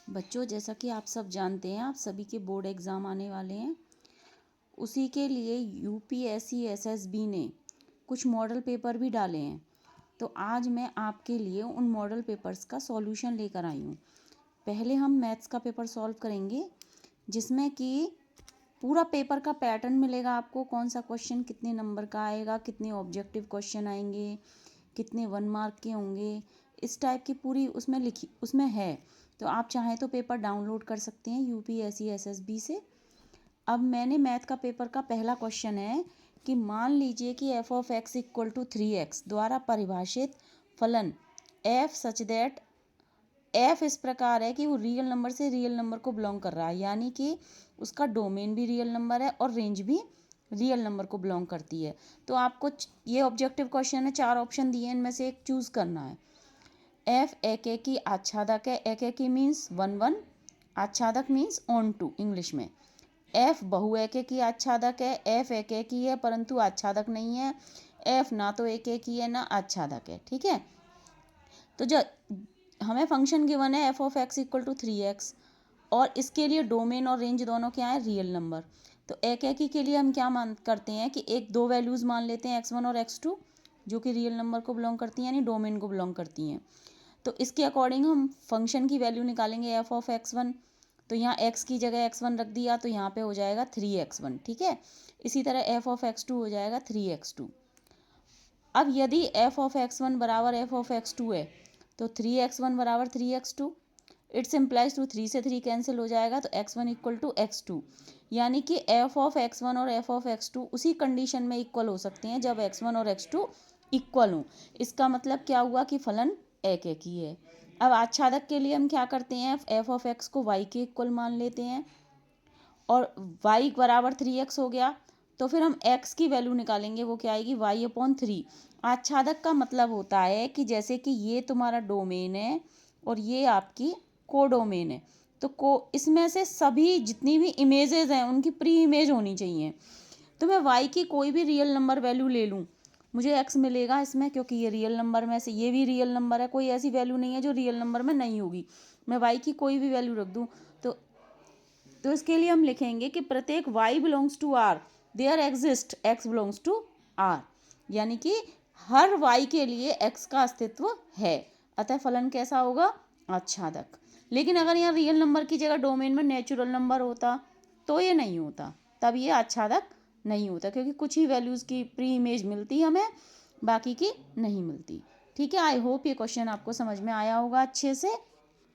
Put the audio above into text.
बच्चों, जैसा कि आप सब जानते हैं, आप सभी के बोर्ड एग्ज़ाम आने वाले हैं। उसी के लिए यूपीएससी एसएसबी ने कुछ मॉडल पेपर भी डाले हैं। तो आज मैं आपके लिए उन मॉडल पेपर्स का सॉल्यूशन लेकर आई हूँ। पहले हम मैथ्स का पेपर सॉल्व करेंगे, जिसमें कि पूरा पेपर का पैटर्न मिलेगा आपको। कौन सा क्वेश्चन कितने नंबर का आएगा, कितने ऑब्जेक्टिव क्वेश्चन आएंगे, कितने 1 मार्क के होंगे, इस टाइप की पूरी उसमें है। तो आप चाहें तो पेपर डाउनलोड कर सकते हैं यूपीएससी एसएसबी से। अब मैंने मैथ का पेपर का पहला क्वेश्चन है कि मान लीजिए कि F of X equal to 3x द्वारा परिभाषित फलन एफ सच दैट एफ इस प्रकार है कि वो रियल नंबर से रियल नंबर को बिलोंग कर रहा है, यानी कि उसका डोमेन भी रियल नंबर है और रेंज भी रियल नंबर को बिलोंग करती है। तो आपको ये ऑब्जेक्टिव क्वेश्चन है, 4 ऑप्शन दिए हैं, इनमें से एक चूज़ करना है। एफ एक की आच्छादक है, एक की मीन्स 1 1, आच्छादक मीन्स ऑन टू इंग्लिश में। एफ बहु एक की आच्छादक है, एफ एक की है परंतु आच्छादक नहीं है, एफ ना तो एक की है ना आच्छादक है। ठीक है, तो जो हमें फंक्शन गिवन है F of X equal to 3x और इसके लिए डोमेन और रेंज दोनों क्या है, रियल नंबर। तो एक के लिए हम क्या मान करते हैं कि एक दो वैल्यूज़ मान लेते हैं x1 और x2, जो कि रियल नंबर को बिलोंग करती हैं, यानी डोमेन को बिलोंग करती हैं। तो इसके अकॉर्डिंग हम फंक्शन की वैल्यू निकालेंगे एफ ऑफ x1। तो यहाँ x की जगह x1 रख दिया तो यहाँ पे हो जाएगा 3x1। ठीक है, इसी तरह एफ ऑफ x2 हो जाएगा 3x2। अब यदि एफ ऑफ x1 बराबर एफ ऑफ x2 है तो 3x1 बराबर 3x2। इट्स इम्प्लाइज टू 3 से 3 कैंसिल हो जाएगा तो x1 इक्वल टू x2, यानी कि एफ ऑफ x1 और एफ ऑफ x2 उसी कंडीशन में इक्वल हो सकते हैं जब x1 और x2 इक्वल हों। इसका मतलब क्या हुआ कि फलन एक एक ही है। अब आच्छादक के लिए हम क्या करते हैं, एफ ऑफ एक्स को y के इक्वल मान लेते हैं और y बराबर 3x हो गया। तो फिर हम x की वैल्यू निकालेंगे, वो क्या आएगी y/3। आच्छादक का मतलब होता है कि जैसे कि ये तुम्हारा डोमेन है और ये आपकी कोडोमेन है, तो इसमें से सभी जितनी भी इमेजेस हैं उनकी प्री इमेज होनी चाहिए। तो मैं y की कोई भी रियल नंबर वैल्यू ले लूँ, मुझे x मिलेगा इसमें, क्योंकि ये रियल नंबर में से ये भी रियल नंबर है, कोई ऐसी वैल्यू नहीं है जो रियल नंबर में नहीं होगी। मैं y की कोई भी वैल्यू रख दूँ तो इसके लिए हम लिखेंगे कि प्रत्येक y belongs to r there exist x belongs to r, यानी कि हर y के लिए x का अस्तित्व है। अतः फलन कैसा होगा, आच्छादक। लेकिन अगर यहाँ रियल नंबर की जगह डोमेन में नेचुरल नंबर होता तो ये नहीं होता, तब ये आच्छादक नहीं होता, क्योंकि कुछ ही वैल्यूज़ की प्री इमेज मिलती हमें, बाकी की नहीं मिलती। ठीक है, आई होप ये क्वेश्चन आपको समझ में आया होगा अच्छे से।